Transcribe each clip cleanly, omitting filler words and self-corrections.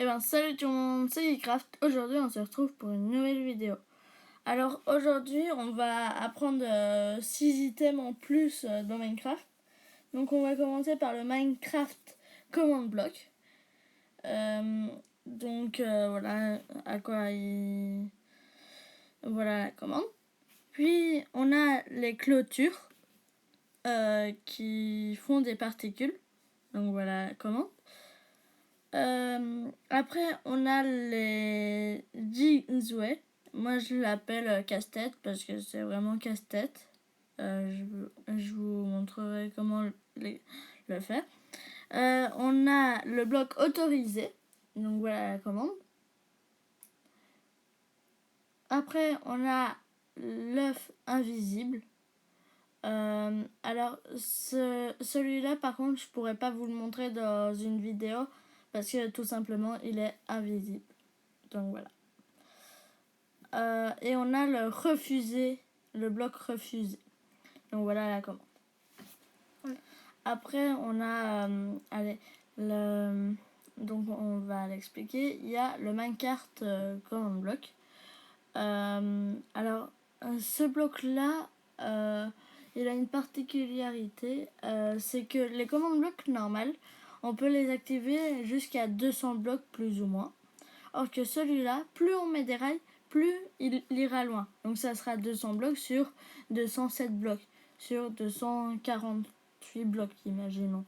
Salut tout le monde, c'est Ycraft. Aujourd'hui on se retrouve pour une nouvelle vidéo. Alors aujourd'hui on va apprendre 6 items en plus dans Minecraft. Donc on va commencer par le Minecraft Command Block. Voilà à quoi il... Voilà la commande. Puis on a les clôtures qui font des particules. Donc voilà la commande. Après, on a les Jigsaw. Moi, je l'appelle casse-tête parce que c'est vraiment casse-tête. Je vous montrerai comment le faire. On a le bloc autorisé. Donc voilà la commande. Après, on a l'œuf invisible. Alors, celui-là, par contre, je pourrais pas vous le montrer dans une vidéo parce que tout simplement, il est invisible. Donc voilà. Et on a le refusé, le bloc refusé. Donc voilà la commande. Ouais. Après, on a, donc on va l'expliquer. Il y a le minecart command block. Alors, ce bloc-là, il a une particularité, c'est que les command blocks normales, on peut les activer jusqu'à 200 blocs plus ou moins. Or que celui-là, plus on met des rails, plus il ira loin. Donc ça sera 200 blocs sur 207 blocs, sur 248 blocs, imaginons.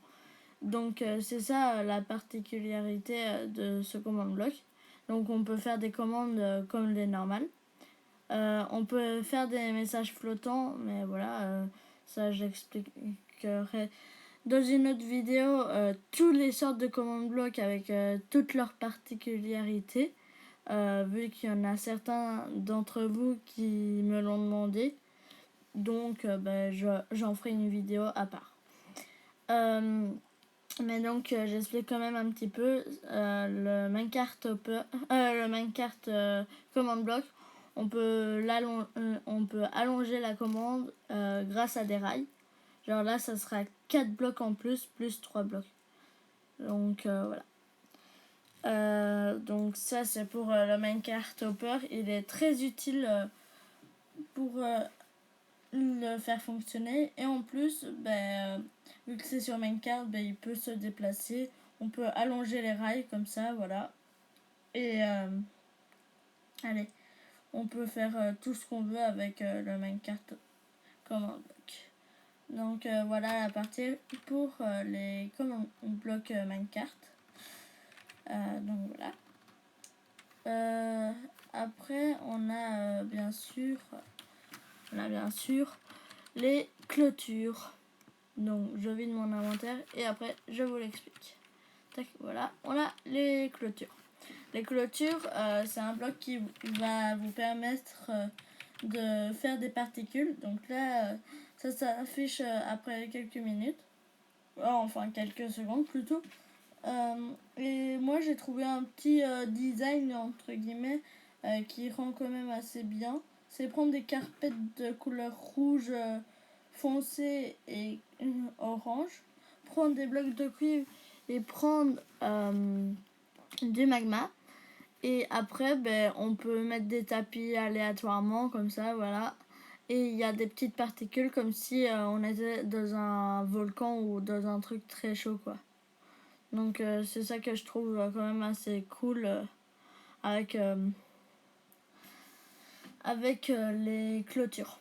Donc c'est ça la particularité de ce command block. Donc on peut faire des commandes comme les normales. On peut faire des messages flottants, mais voilà, ça j'expliquerai dans une autre vidéo toutes les sortes de command blocs avec toutes leurs particularités. Vu qu'il y en a certains d'entre vous qui me l'ont demandé, donc j'en ferai une vidéo à part. Mais donc j'explique quand même un petit peu le minecart command block. On peut allonger la commande grâce à des rails. Genre là ça sera 4 blocs en plus 3 blocs. Donc voilà. Donc ça c'est pour le minecart hopper. Il est très utile pour le faire fonctionner. Et en plus, vu que c'est sur minecart, il peut se déplacer. On peut allonger les rails comme ça, voilà. Et allez, on peut faire tout ce qu'on veut avec le minecart command block. Donc voilà la partie pour les command block minecart. Donc voilà. Après on a bien sûr les clôtures. Donc je vide mon inventaire et après je vous l'explique. Tac, voilà, on a les clôtures. Les clôtures, c'est un bloc qui va vous permettre de faire des particules. Donc là, ça s'affiche après quelques minutes. Enfin quelques secondes plutôt. Et moi j'ai trouvé un petit design entre guillemets qui rend quand même assez bien. C'est prendre des carpettes de couleur rouge foncé et orange, prendre des blocs de cuivre et prendre du magma. Et après on peut mettre des tapis aléatoirement comme ça, voilà. Et il y a des petites particules comme si on était dans un volcan ou dans un truc très chaud quoi. Donc c'est ça que je trouve quand même assez cool avec les clôtures.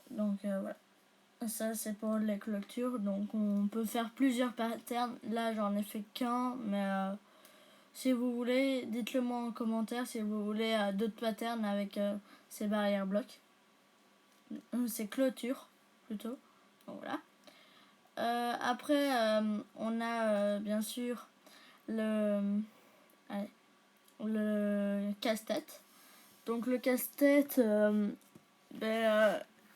Donc voilà. Ça c'est pour les clôtures. Donc on peut faire plusieurs patterns. Là j'en ai fait qu'un, mais si vous voulez, dites-le moi en commentaire si vous voulez d'autres patterns avec ces barrières blocs. Ces clôtures plutôt. Donc voilà. Après on a bien sûr le casse-tête. Donc le casse-tête,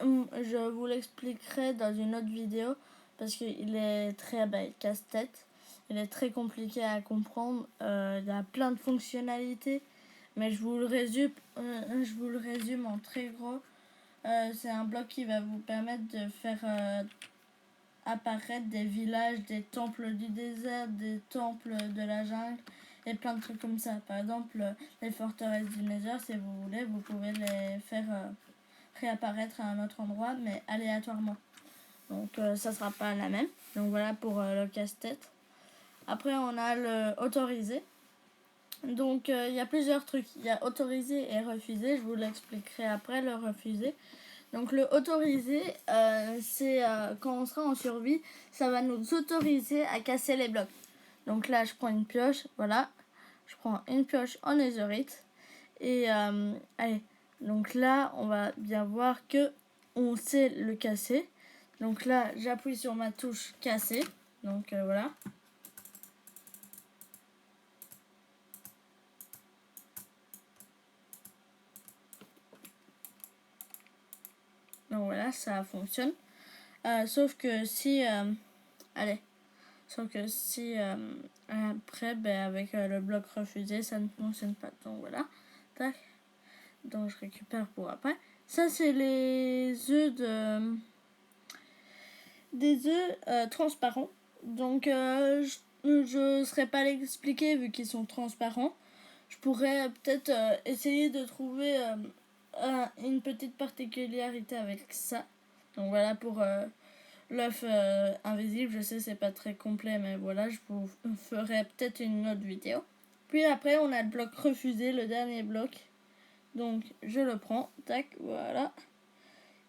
je vous l'expliquerai dans une autre vidéo parce qu'il est très casse-tête. Il est très compliqué à comprendre. Il a plein de fonctionnalités, mais je vous le résume en très gros. C'est un bloc qui va vous permettre de faire apparaître des villages, des temples du désert, des temples de la jungle et plein de trucs comme ça. Par exemple, les forteresses du Nether, si vous voulez, vous pouvez les faire réapparaître à un autre endroit, mais aléatoirement. Donc ça sera pas la même. Donc voilà pour le casse-tête. Après on a le autorisé. Donc il y a plusieurs trucs. Il y a autorisé et refusé. Je vous l'expliquerai après le refusé. Donc le autorisé, c'est quand on sera en survie, ça va nous autoriser à casser les blocs. Donc là je prends une pioche, voilà. Je prends une pioche en netherite. Et allez, donc là on va bien voir que on sait le casser. Donc là j'appuie sur ma touche casser. Donc voilà. Donc voilà, ça fonctionne. Sauf que si après avec le bloc refusé ça ne fonctionne pas. Donc voilà. Tac. Donc je récupère pour après. Ça c'est les œufs des œufs transparents. Donc je ne saurais pas l'expliquer vu qu'ils sont transparents. Je pourrais peut-être essayer de trouver une petite particularité avec ça. Donc voilà pour l'œuf invisible. Je sais c'est pas très complet, mais voilà, je vous ferai peut-être une autre vidéo. Puis après on a le bloc refusé, le dernier bloc. Donc je le prends, tac, voilà.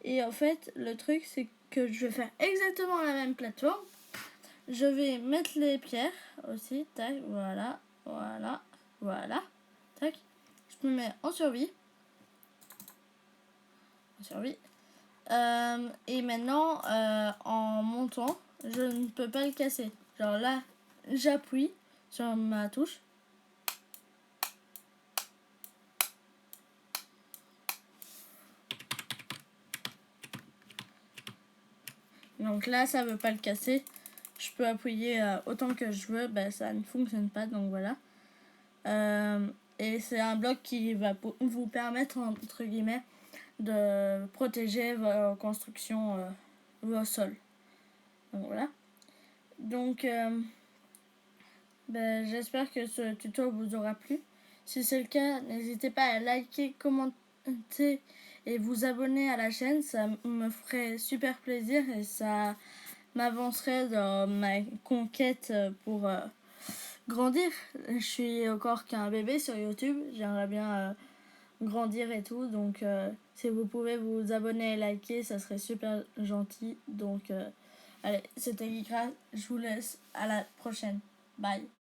Et en fait le truc c'est que je vais faire exactement la même plateforme. Je vais mettre les pierres aussi, tac, voilà, voilà, voilà, tac. Je me mets en survie. Et maintenant, en montant, je ne peux pas le casser. Genre là, j'appuie sur ma touche. Donc là, ça ne veut pas le casser. Je peux appuyer autant que je veux, ça ne fonctionne pas, donc voilà. Et c'est un bloc qui va vous permettre, entre guillemets, de protéger vos constructions, vos sols. Donc voilà. Donc j'espère que ce tuto vous aura plu. Si c'est le cas, n'hésitez pas à liker, commenter et vous abonner à la chaîne. Ça me ferait super plaisir et ça m'avancerait dans ma conquête pour grandir. Je suis encore qu'un bébé sur YouTube. J'aimerais bien grandir et tout. Donc si vous pouvez vous abonner et liker, ça serait super gentil. Donc allez, c'était Geekra. Je vous laisse. À la prochaine. Bye.